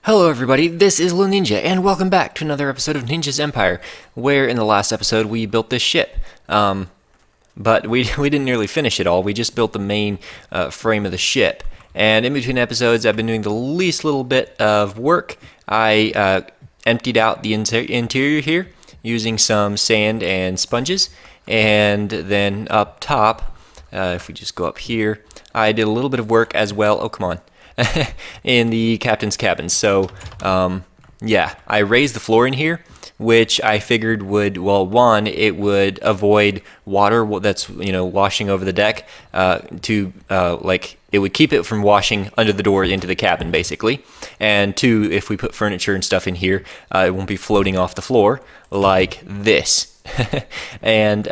Hello everybody, this is Lil Ninja, and welcome back to another episode of Ninja's Empire, where in the last episode we built this ship. But we didn't nearly finish it all, we just built the main frame of the ship. And in between episodes I've been doing the least little bit of work. I emptied out the interior here using some sand and sponges, and then up top, if we just go up here, I did a little bit of work as well. Oh, come on. In the captain's cabin. So, yeah, I raised the floor in here, which I figured would, well, one, it would avoid water that's, washing over the deck, it would keep it from washing under the door into the cabin, basically. And two, if we put furniture and stuff in here, it won't be floating off the floor like this. And,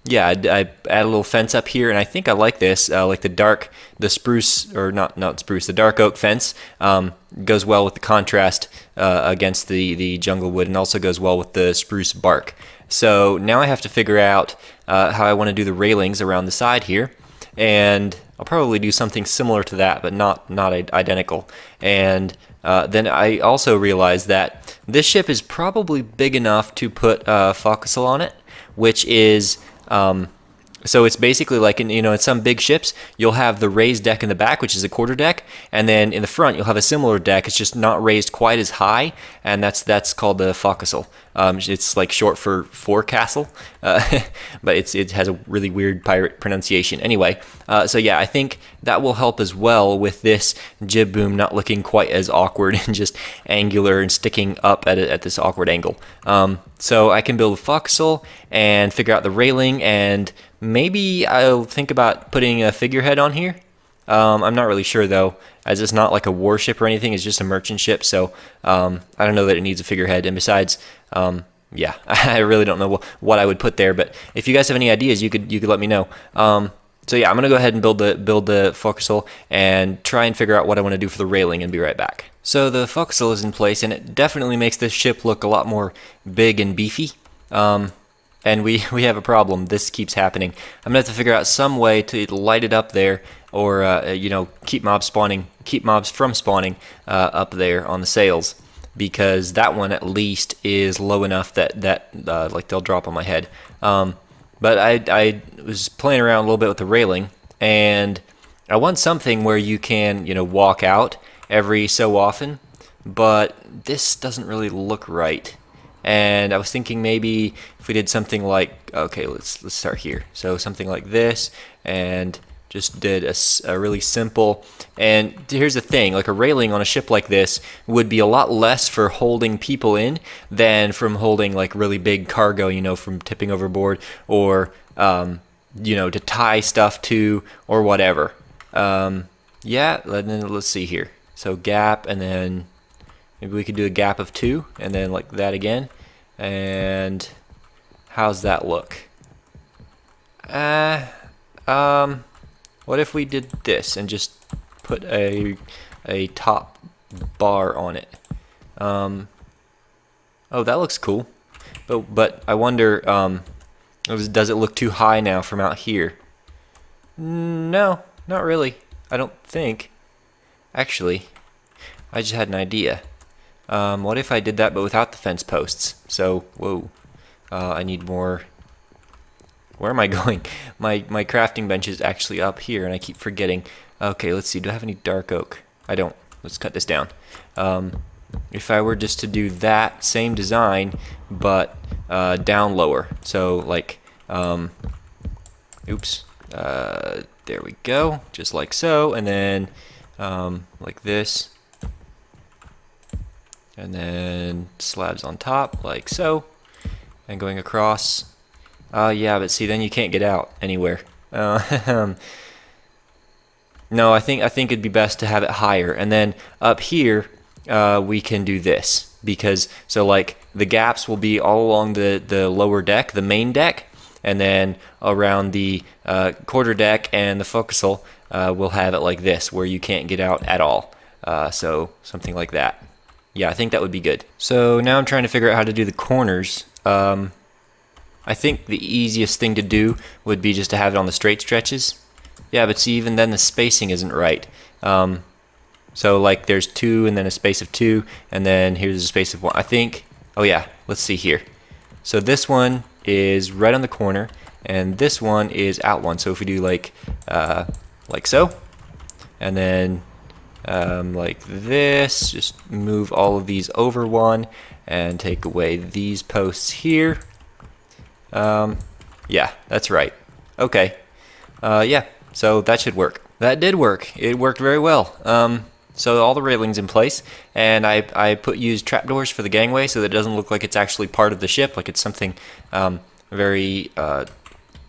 yeah, I add a little fence up here, and I think I like this. Like the spruce, or not spruce, the dark oak fence goes well with the contrast against the jungle wood, and also goes well with the spruce bark. So now I have to figure out how I want to do the railings around the side here, and I'll probably do something similar to that, but not identical. And then I also realized that this ship is probably big enough to put a forecastle on it, which is... So it's basically like in some big ships, you'll have the raised deck in the back, which is a quarter deck, and then in the front you'll have a similar deck. It's just not raised quite as high, and that's called the forecastle. It's like short for forecastle, but it has a really weird pirate pronunciation. Anyway, so yeah, I think that will help as well with this jib boom not looking quite as awkward and just angular and sticking up at this awkward angle. So I can build a forecastle and figure out the railing, and maybe I'll think about putting a figurehead on here. I'm not really sure though, as it's not like a warship or anything. It's just a merchant ship, so I don't know that it needs a figurehead. And besides, yeah, I really don't know what I would put there. But if you guys have any ideas, you could let me know. So yeah, I'm gonna go ahead and build the forecastle and try and figure out what I want to do for the railing, and be right back. So the forecastle is in place, and it definitely makes this ship look a lot more big and beefy. And we have a problem. This keeps happening. I'm gonna have to figure out some way to light it up there, or keep mobs from spawning up there on the sails, because that one at least is low enough that like they'll drop on my head. But I was playing around a little bit with the railing, and I want something where you can walk out every so often, but this doesn't really look right. And I was thinking maybe if we did something like, okay, let's start here. So something like this, and just did a really simple. And here's the thing, like a railing on a ship like this would be a lot less for holding people in than from holding like really big cargo, from tipping overboard, or to tie stuff to, or whatever. Yeah, then let's see here. So gap, and then maybe we could do a gap of 2, and then like that again. And how's that look? What if we did this and just put a top bar on it? Oh, that looks cool. But I wonder, does it look too high now from out here? No, not really. I don't think. Actually, I just had an idea. What if I did that but without the fence posts? So, whoa, I need more. Where am I going? My crafting bench is actually up here, and I keep forgetting. Okay, let's see. Do I have any dark oak? I don't. Let's cut this down. If I were just to do that same design, but down lower. So, like, oops. There we go. Just like so, and then like this. And then slabs on top, like so, and going across. Yeah, but see, then you can't get out anywhere. No, I think it'd be best to have it higher, and then up here we can do this, because so like the gaps will be all along the lower deck, the main deck, and then around the quarter deck and the forecastle we'll have it like this, where you can't get out at all. So something like that. Yeah, I think that would be good. So now I'm trying to figure out how to do the corners. I think the easiest thing to do would be just to have it on the straight stretches. Yeah, but see, even then the spacing isn't right. So like there's 2 and then a space of 2, and then here's a space of 1. I think, oh yeah, let's see here. So this one is right on the corner, and this one is out 1. So if we do like so, and then like this, just move all of these over 1 and take away these posts here. Yeah, that's right. Okay. Yeah, so that should work. That did work. It worked very well. So all the railings in place, and I used trapdoors for the gangway so that it doesn't look like it's actually part of the ship, like it's something very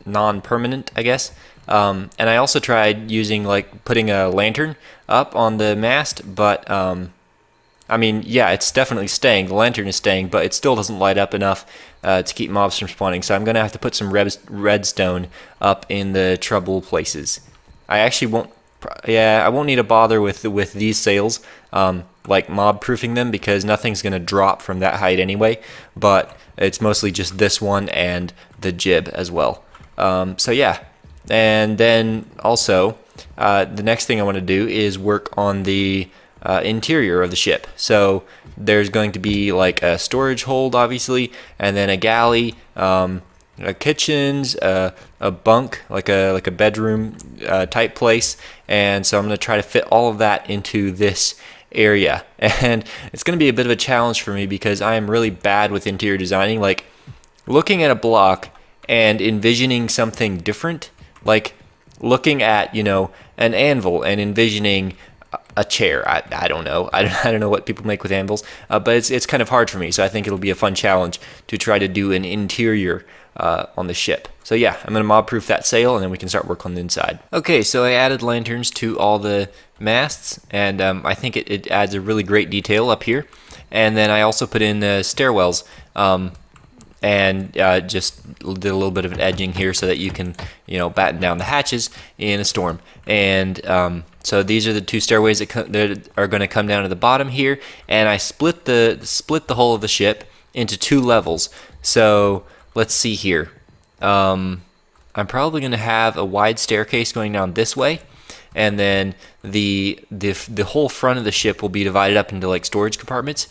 non-permanent, I guess. And I also tried using putting a lantern up on the mast, but I mean, yeah, it's definitely staying. The lantern is staying, but it still doesn't light up enough to keep mobs from spawning. So I'm gonna have to put some redstone up in the trouble places. I actually won't. Yeah, I won't need to bother with these sails, like mob proofing them, because nothing's gonna drop from that height anyway. But it's mostly just this one and the jib as well. So yeah, and then also the next thing I want to do is work on the interior of the ship. So there's going to be like a storage hold, obviously, and then a galley, kitchens, a bunk, like a bedroom type place. And so I'm going to try to fit all of that into this area. And it's going to be a bit of a challenge for me because I am really bad with interior designing. Like looking at a block and envisioning something different, like looking at, you know, an anvil and envisioning a chair. I don't know. I don't know what people make with anvils, but it's kind of hard for me. So I think it'll be a fun challenge to try to do an interior on the ship. So yeah, I'm gonna mob proof that sail, and then we can start work on the inside. Okay, so I added lanterns to all the masts, and I think it adds a really great detail up here. And then I also put in stairwells, and just did a little bit of an edging here so that you can, you know, batten down the hatches in a storm. And so these are the 2 stairways that are going to come down to the bottom here, and I split the whole of the ship into 2 levels. So let's see here. I'm probably going to have a wide staircase going down this way, and then the whole front of the ship will be divided up into like storage compartments,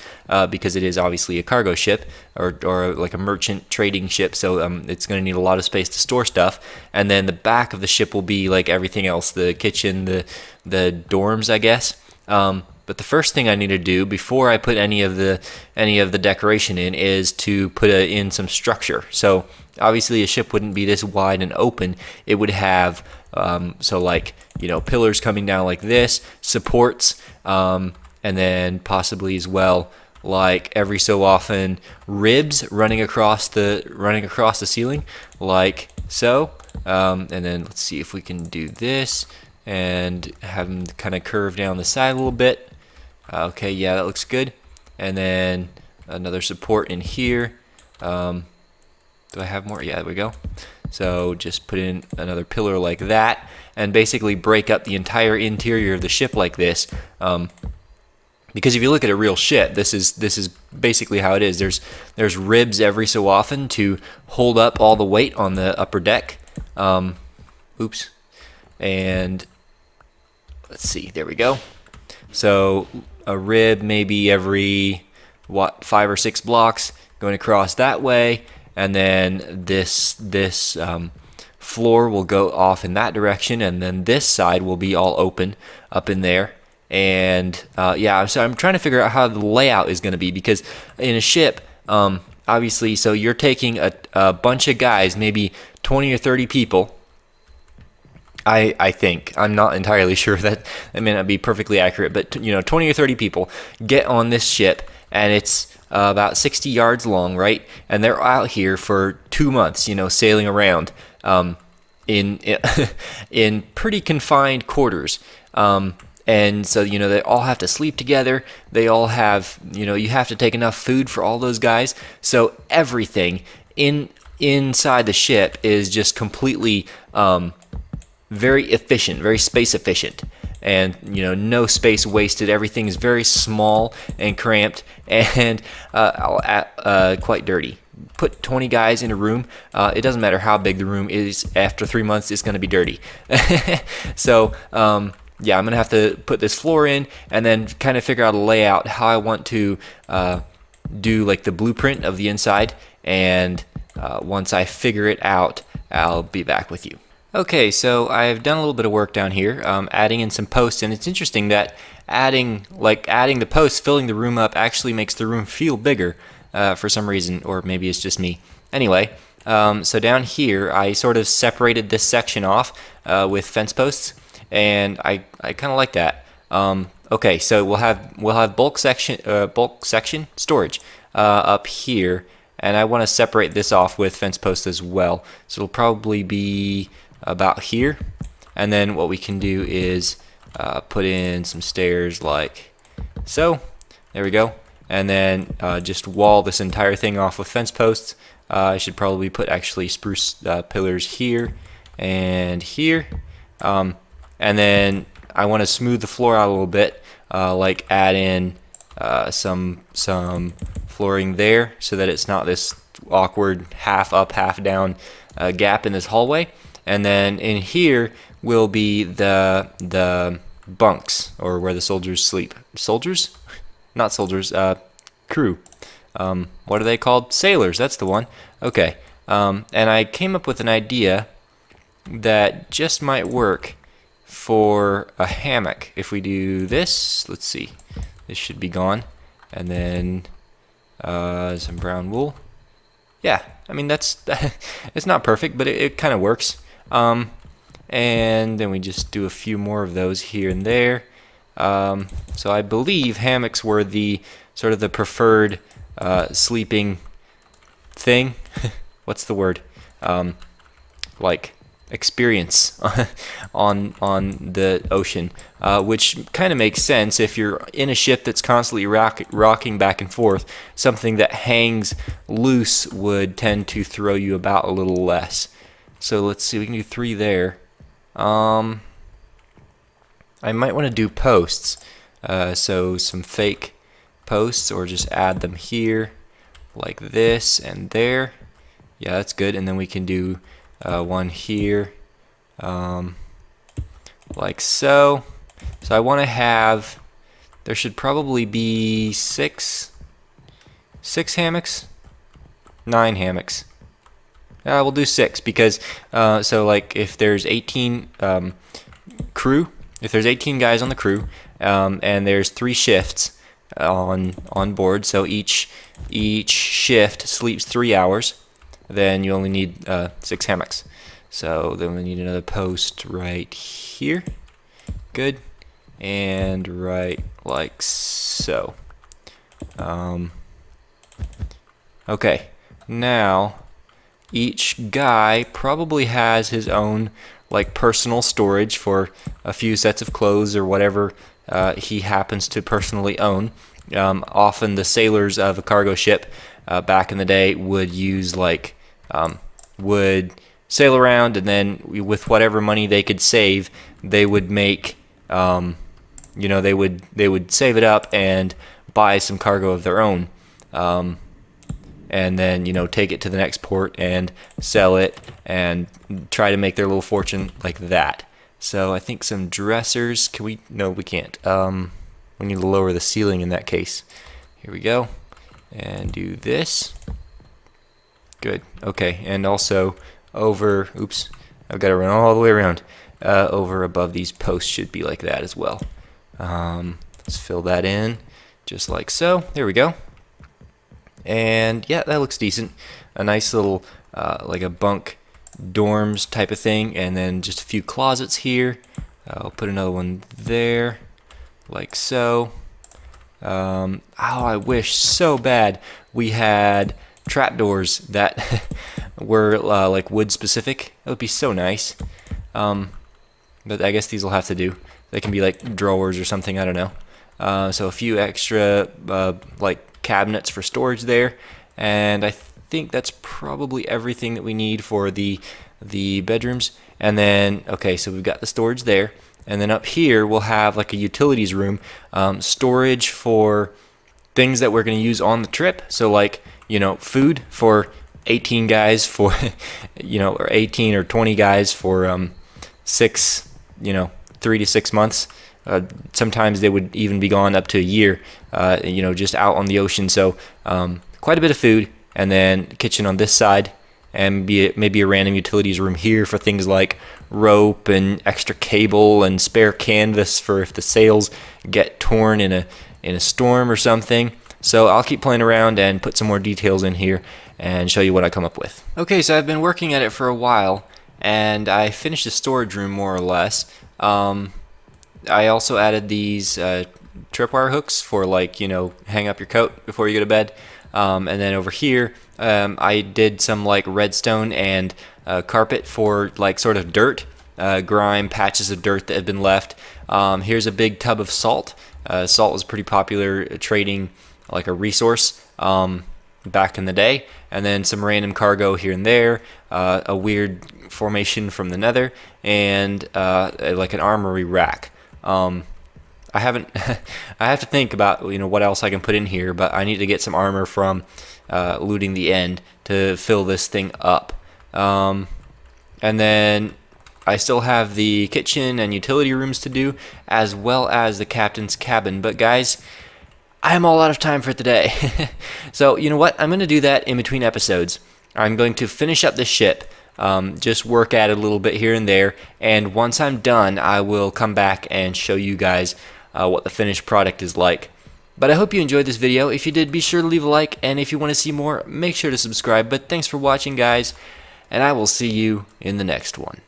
because it is obviously a cargo ship or like a merchant trading ship, so it's going to need a lot of space to store stuff. And then the back of the ship will be like everything else, the kitchen, the dorms, I guess. But the first thing I need to do before I put any of the decoration in is to put in some structure. So obviously a ship wouldn't be this wide and open. It would have so like, you know, pillars coming down like this, supports, and then possibly as well, like every so often, ribs running across the ceiling, like so. And then let's see if we can do this and have them kind of curve down the side a little bit. Okay, yeah, that looks good. And then another support in here. Do I have more? Yeah, there we go. So just put in another pillar like that, and basically break up the entire interior of the ship like this. Because if you look at a real ship, this is basically how it is. There's ribs every so often to hold up all the weight on the upper deck. Oops. And let's see, there we go. So a rib maybe every 5 or 6 blocks going across that way, and then this floor will go off in that direction, and then this side will be all open up in there. And yeah, so I'm trying to figure out how the layout is going to be, because in a ship, obviously, so you're taking a bunch of guys, maybe 20 or 30 people. I think, I'm not entirely sure, that may not be perfectly accurate, but you know, 20 or 30 people get on this ship, and it's about 60 yards long, right? And they're out here for 2 months, you know, sailing around in in pretty confined quarters. And so, you know, they all have to sleep together. They all have, you know, you have to take enough food for all those guys. So everything inside the ship is just completely very efficient, very space efficient, and you know, no space wasted. Everything is very small and cramped, and quite dirty. Put 20 guys in a room, it doesn't matter how big the room is. After 3 months, it's going to be dirty. So yeah, I'm gonna have to put this floor in and then kind of figure out a layout how I want to do like the blueprint of the inside. And once I figure it out, I'll be back with you. Okay, so I've done a little bit of work down here, adding in some posts, and it's interesting that adding the posts, filling the room up, actually makes the room feel bigger for some reason, or maybe it's just me. Anyway, so down here I sort of separated this section off with fence posts, and I kind of like that. Okay, so we'll have bulk section storage up here, and I want to separate this off with fence posts as well. So it'll probably be about here, and then what we can do is put in some stairs like so. There we go, and then just wall this entire thing off with fence posts. I should probably put actually spruce pillars here and here, and then I want to smooth the floor out a little bit, like add in some flooring there so that it's not this awkward half up half down gap in this hallway. And then in here will be the bunks, or where the soldiers sleep. Soldiers? Not soldiers, crew. What are they called? Sailors, that's the one. Okay, and I came up with an idea that just might work for a hammock. If we do this, let's see, this should be gone, and then some brown wool. Yeah, I mean that's it's not perfect, but it kind of works. And then we just do a few more of those here and there. So I believe hammocks were the sort of the preferred sleeping thing. What's the word? Like experience on the ocean, which kind of makes sense if you're in a ship that's constantly rocking back and forth. Something that hangs loose would tend to throw you about a little less. So let's see, we can do 3 there. I might want to do posts, so some fake posts, or just add them here like this and there. Yeah, that's good. And then we can do one here, like so. So I want to have, there should probably be 6 hammocks, 9 hammocks. We'll do 6 because so like if there's 18 crew, if there's 18 guys on the crew, and there's 3 shifts on board, so each shift sleeps 3 hours, then you only need 6 hammocks. So then we need another post right here. Good. And right like so. Okay, now each guy probably has his own like personal storage for a few sets of clothes or whatever he happens to personally own. Often the sailors of a cargo ship back in the day would use like would sail around, and then with whatever money they could save, they would make they would save it up and buy some cargo of their own. And then take it to the next port and sell it and try to make their little fortune like that. So I think some dressers. Can we? No, we can't. We need to lower the ceiling in that case. Here we go, and do this. Good. Okay, and also over. Oops, I've got to run all the way around. Over above these posts should be like that as well. Let's fill that in, just like so. There we go. And yeah, that looks decent. A nice little like a bunk dorms type of thing, and then just a few closets here. I'll put another one there like so. Oh, I wish so bad we had trapdoors that were like wood specific. That would be so nice. But I guess these will have to do. They can be like drawers or something, I don't know. So a few extra like cabinets for storage there, and I think that's probably everything that we need for the bedrooms. And then okay, so we've got the storage there, and then up here we'll have like a utilities room, storage for things that we're going to use on the trip. So like food for 18 guys for or 18 or 20 guys for 6 3 to 6 months. Sometimes they would even be gone up to a year, just out on the ocean. So quite a bit of food, and then kitchen on this side, and maybe a random utilities room here for things like rope and extra cable and spare canvas for if the sails get torn in a storm or something. So I'll keep playing around and put some more details in here and show you what I come up with. Okay, so I've been working at it for a while, and I finished the storage room more or less. I also added these tripwire hooks for, like, hang up your coat before you go to bed. And then over here, I did some like redstone and carpet for like sort of dirt, grime, patches of dirt that have been left. Here's a big tub of salt. Salt was pretty popular trading, like a resource back in the day. And then some random cargo here and there, a weird formation from the nether, and like an armory rack. I haven't I have to think about what else I can put in here, but I need to get some armor from looting the end to fill this thing up. And then I still have the kitchen and utility rooms to do, as well as the captain's cabin. But guys, I'm all out of time for today. So you know what? I'm going to do that in between episodes. I'm going to finish up the ship, just work at it a little bit here and there, and once I'm done, I will come back and show you guys what the finished product is like. But I hope you enjoyed this video. If you did, be sure to leave a like, and if you want to see more, make sure to subscribe. But thanks for watching, guys, and I will see you in the next one.